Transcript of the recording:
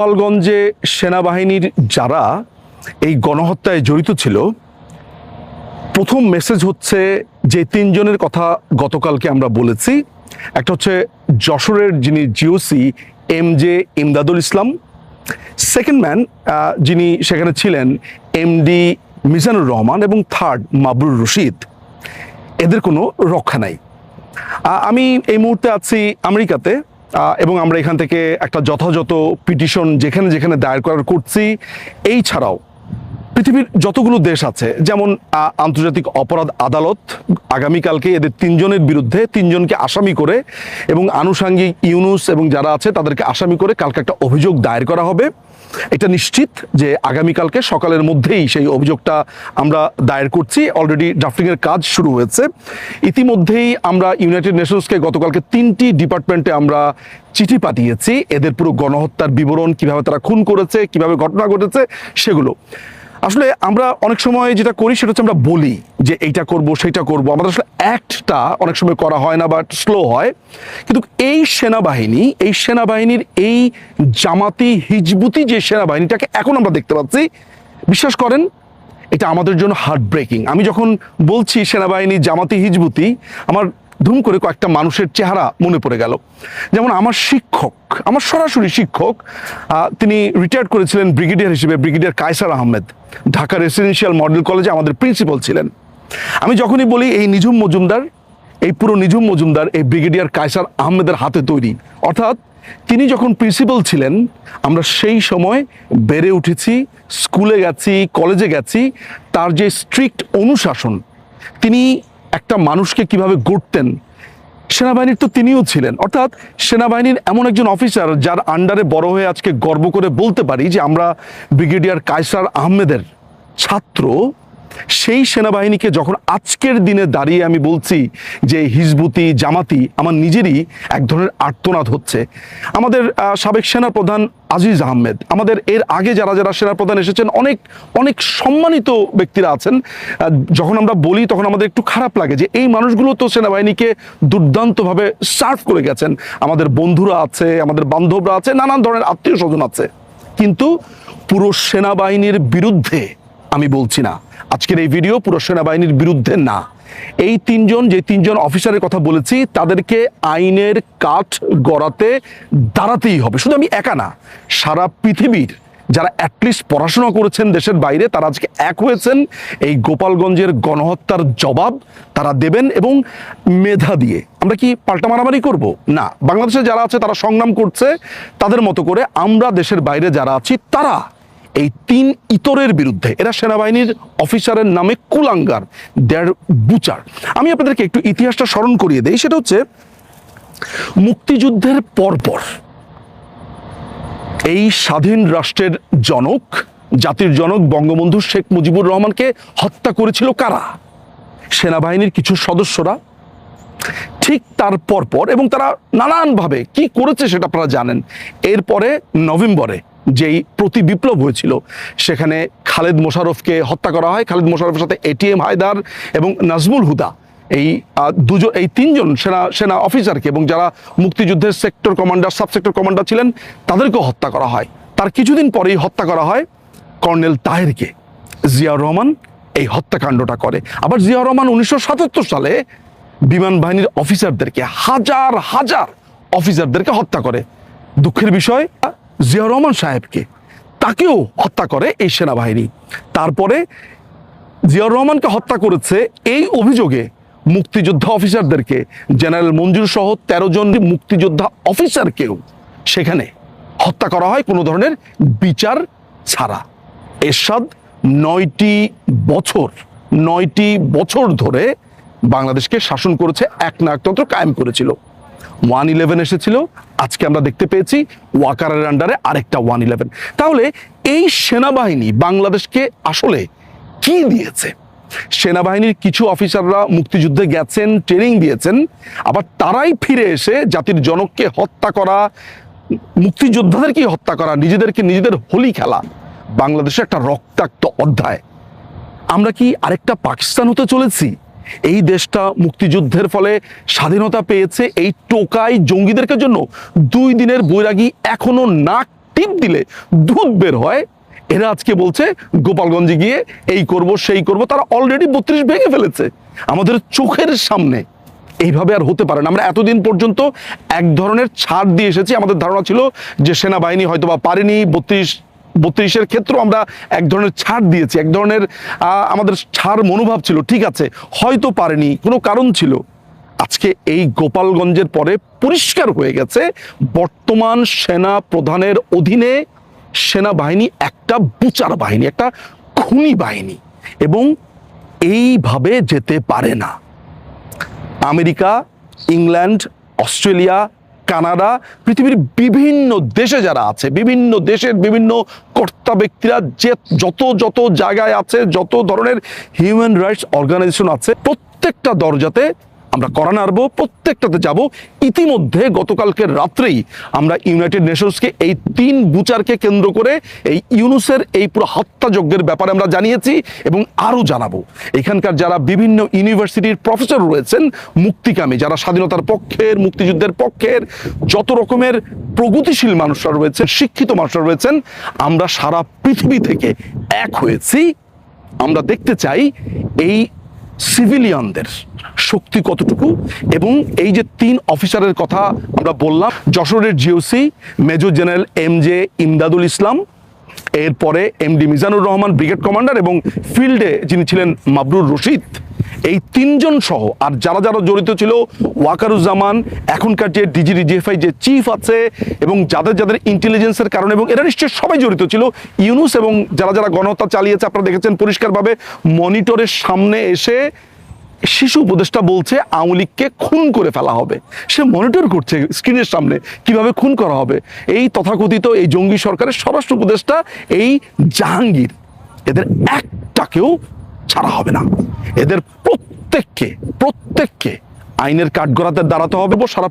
গোপালগঞ্জে সেনাবাহিনীর যারা এই গণহত্যায় জড়িত ছিল, প্রথম মেসেজ হচ্ছে যে তিনজনের কথা গতকালকে আমরা বলেছি। একটা হচ্ছে যশোরের যিনি জিওসি MJ ইমদাদুল ইসলাম, সেকেন্ড ম্যান যিনি সেখানে ছিলেন MD মিজানুর রহমান, এবং থার্ড মাবরুর রশিদ। এদের কোনো রক্ষা নাই। আমি এই মুহূর্তে আছি আমেরিকাতে, এবং আমরা এখান থেকে একটা যথাযথ পিটিশন যেখানে যেখানে দায়ের করার করছি। এই ছাড়াও পৃথিবীর যতগুলো দেশ আছে, যেমন আন্তর্জাতিক অপরাধ আদালত আগামীকালকে এদের তিনজনের বিরুদ্ধে তিনজনকে আসামি করে এবং আনুষাঙ্গিক ইউনুস এবং যারা আছে তাদেরকে আসামি করে কালকে একটা অভিযোগ দায়ের করা হবে। এটা নিশ্চিত যে আগামীকালকে সকালের মধ্যেই সেই অভিযোগটা আমরা দায়ের করছি। অলরেডি ড্রাফটিংয়ের কাজ শুরু হয়েছে। ইতিমধ্যেই আমরা ইউনাইটেড নেশনসকে গতকালকে 3টি ডিপার্টমেন্টে আমরা চিঠি পাঠিয়েছি এদের পুরো গণহত্যার বিবরণ, কিভাবে তারা খুন করেছে, কিভাবে ঘটনা ঘটেছে সেগুলো। আসলে আমরা অনেক সময় যেটা করি সেটা হচ্ছে আমরা বলি যে এইটা করব সেইটা করব, আমাদের আসলে অ্যাক্টটা অনেক সময় করা হয় না বা স্লো হয়। কিন্তু এই সেনাবাহিনীর এই জামাতি হিজবুতি যে সেনাবাহিনীটাকে এখন আমরা দেখতে পাচ্ছি, বিশ্বাস করেন এটা আমাদের জন্য হার্ট ব্রেকিং। আমি যখন বলছি সেনাবাহিনী জামাতি হিজবুতি, আমার ধুম করে কয়েকটা মানুষের চেহারা মনে পড়ে গেল। যেমন আমার শিক্ষক, আমার সরাসরি শিক্ষক, তিনি রিটায়ার্ড করেছিলেন ব্রিগেডিয়ার হিসেবে, brigadier Kaiser Ahmed, Dhaka residential model কলেজে আমাদের প্রিন্সিপাল ছিলেন। আমি যখনই বলি এই নিঝুম মজুমদার, এই পুরো নিঝুম মজুমদার এই ব্রিগেডিয়ার কায়সার আহমেদের হাতে তৈরি। অর্থাৎ তিনি যখন প্রিন্সিপাল ছিলেন, আমরা সেই সময় বেড়ে উঠেছি, স্কুলে গেছি, কলেজে গেছি। তার যে স্ট্রিক্ট অনুশাসন, তিনি একটা মানুষকে কিভাবে গড়তেন, সেনাবাহিনীর তো তিনিও ছিলেন। অর্থাৎ সেনাবাহিনীর এমন একজন অফিসার যার আন্ডারে বড় হয়ে আজকে গর্ব করে বলতে পারি যে আমরা ব্রিগেডিয়ার কায়সার আহমেদের ছাত্র। সেই সেনাবাহিনীকে যখন আজকের দিনে দাঁড়িয়ে আমি বলছি যে হিজবুতি জামাতি, আমার নিজেরই এক ধরনের আর্তনাদ হচ্ছে। আমাদের সাবেক সেনাপ্রধান আজিজ আহমেদ, আমাদের এর আগে যারা যারা সেনাপ্রধান এসেছেন, অনেক অনেক সম্মানিত ব্যক্তিরা আছেন। যখন আমরা বলি তখন আমাদের একটু খারাপ লাগে যে এই মানুষগুলো তো সেনাবাহিনীকে দুর্দান্তভাবে সার্ভ করে গেছেন। আমাদের বন্ধুরা আছে, আমাদের বান্ধবরা আছে, নানান ধরনের আত্মীয় স্বজন আছে। কিন্তু পুরো সেনাবাহিনীর বিরুদ্ধে আমি বলছি না, আজকের এই ভিডিও পুরো সেনাবাহিনীর বিরুদ্ধে না। এই যে তিনজন অফিসারের কথা বলেছি, তাদেরকে আইনের কাঠ গড়াতে দাঁড়াতেই হবে। শুধু আমি একা না, সারা পৃথিবীর যারা অ্যাটলিস্ট পড়াশোনা করেছেন দেশের বাইরে, তারা আজকে এক হয়েছেন এই গোপালগঞ্জের গণহত্যার জবাব তারা দেবেন। এবং মেধা দিয়ে আমরা কি পাল্টা মারামারি করব না। বাংলাদেশে যারা আছে তারা সংগ্রাম করছে তাদের মতো করে, আমরা দেশের বাইরে যারা আছি তারা এই 3 ইতরের বিরুদ্ধে, এরা সেনাবাহিনীর অফিসারের নামে কুলাঙ্গার, দেয়ার বুচার। আমি আপনাদেরকে একটু ইতিহাসটা স্মরণ করিয়ে দেই। সেটা হচ্ছে মুক্তিযুদ্ধের পরপর এই স্বাধীন রাষ্ট্রের জনক, জাতির জনক বঙ্গবন্ধু শেখ মুজিবুর রহমানকে হত্যা করেছিল কারা? সেনাবাহিনীর কিছু সদস্যরা। ঠিক তার পরপর, এবং তারা নানানভাবে কি করেছে সেটা আপনারা জানেন। এরপরে নভেম্বরে যেই প্রতি বিপ্লব হয়েছিল, সেখানে খালেদ মোশাররফকে হত্যা করা হয়। খালেদ মোশাররফের সাথে ATM হায়দার এবং নাজমুল হুদা, এই 3জন সেনা অফিসারকে, এবং যারা মুক্তিযুদ্ধের sector commander, sub sector commander ছিলেন, তাদেরকেও হত্যা করা হয়। তার কিছুদিন পরেই হত্যা করা হয় কর্নেল তাহেরকে। জিয়াউর রহমান এই হত্যাকাণ্ডটা করে। আবার জিয়াউর রহমান 1977 সালে বিমান বাহিনীর অফিসারদেরকে, হাজার হাজার অফিসারদেরকে হত্যা করে। দুঃখের বিষয়, জিয়াউর রহমান সাহেবকে, তাকেও হত্যা করে এই সেনাবাহিনী। তারপরে জিয়াউর রহমানকে হত্যা করেছে এই অভিযোগে মুক্তিযোদ্ধা অফিসারদেরকে, জেনারেল মঞ্জুর সহ 13 জন মুক্তিযোদ্ধা অফিসারকেও সেখানে হত্যা করা হয় কোনো ধরনের বিচার ছাড়া। এরশাদ 9টি বছর ধরে বাংলাদেশকে শাসন করেছে, একনায়কতন্ত্র কায়েম করেছিল। 111 এসেছিল, আজকে আমরা দেখতে পেয়েছি ওয়াকারের আন্ডারে আরেকটা 111। তাহলে এই সেনাবাহিনী বাংলাদেশকে আসলে কি দিয়েছে? সেনাবাহিনীর কিছু অফিসাররা মুক্তিযুদ্ধে গেছেন, ট্রেনিং দিয়েছেন, আবার তারাই ফিরে এসে জাতির জনককে হত্যা করা, মুক্তিযোদ্ধাদেরকে হত্যা করা, নিজেদের হোলি খেলা। বাংলাদেশে একটা রক্তাক্ত অধ্যায়। আমরা কি আরেকটা পাকিস্তান হতে চলেছি? এই দেশটা মুক্তিযুদ্ধের ফলে স্বাধীনতা পেয়েছে এই টোকাই জঙ্গিদেরকে জন্য 2 দিনের বৈরাগী এখনো নাক টিপ দিলে দুধ বের হয়, এরা আজকে বলছে গোপালগঞ্জে গিয়ে এই করব সেই করব। তারা অলরেডি 32 ভেঙে ফেলেছে আমাদের চোখের সামনে। এইভাবে আর হতে পারে না। আমরা এতদিন পর্যন্ত এক ধরনের ছাড় দিয়ে এসেছি। আমাদের ধারণা ছিল যে সেনাবাহিনী হয়তো বা পারেনি, 32-এর ক্ষেত্রে আমরা এক ধরনের ছাড় দিয়েছি, এক ধরনের আমাদের ছাড় মনোভাব ছিল, ঠিক আছে হয়তো পারেনি, কোনো কারণ ছিল। আজকে এই গোপালগঞ্জের পরে পরিষ্কার হয়ে গেছে বর্তমান সেনা প্রধানের অধীনে সেনাবাহিনী একটা বুচার বাহিনী, একটা খুনি বাহিনী, এবং এইভাবে যেতে পারে না। আমেরিকা, ইংল্যান্ড, অস্ট্রেলিয়া, কানাডা, পৃথিবীর বিভিন্ন দেশে যারা আছে, বিভিন্ন দেশের বিভিন্ন কর্তা ব্যক্তিরা যে যত যত জায়গায় আছে, যত ধরনের হিউম্যান রাইটস অর্গানাইজেশন আছে, প্রত্যেকটা দরজাতে আমরা কড়া নাড়ব, প্রত্যেকটাতে যাব। ইতিমধ্যে গতকালকের রাত্রেই আমরা ইউনাইটেড নেশনসকে এই 3 বুচারকে কেন্দ্র করে এই ইউনুসের এই পুরো হত্যাযজ্ঞের ব্যাপারে আমরা জানিয়েছি এবং আরও জানাবো। এখানকার যারা বিভিন্ন ইউনিভার্সিটির প্রফেসর রয়েছেন, মুক্তিকামী, যারা স্বাধীনতার পক্ষের, মুক্তিযুদ্ধের পক্ষের, যত রকমের প্রগতিশীল মানুষরা রয়েছে, শিক্ষিত মানুষরা রয়েছেন, আমরা সারা পৃথিবী থেকে এক হয়েছি। আমরা দেখতে চাই এই সিভিলিয়ানদের শক্তি কতটুকু। এবং এই যে 3 অফিসারের কথা আমরা বললাম, যশোরের GOC major general MJ Imdadul Islam, এরপরে MD Mizanur Rahman brigade commander, এবং ফিল্ডে যিনি ছিলেন মাবরুর রশিদ, এই 3 জন সহ আর যারা যারা জড়িত ছিল, ওয়াকারুজ্জামান, এখনকার যে DGFI যে চিফ আছে, এবং যাদের যাদের ইন্টেলিজেন্সের কারণে, এবং এরা নিশ্চয়ই সবাই জড়িত ছিল। ইউনুস এবং যারা যারা গণহত্যা চালিয়েছে, আপনারা দেখেছেন পরিষ্কারভাবে মনিটরের সামনে এসে শিশু উপদেষ্টা বলছে আওয়ামী লীগকে খুন করে ফেলা হবে। সে মনিটর করছে স্ক্রিনের সামনে কিভাবে খুন করা হবে। এই তথাকথিত এই জঙ্গি সরকারের স্বরাষ্ট্র উপদেষ্টা এই জাহাঙ্গীর, এদের একটাকেও ছাড়া হবে না। এদের প্রত্যেককে আইনের কাঠগড়াতে দাঁড়াতে হবে সারা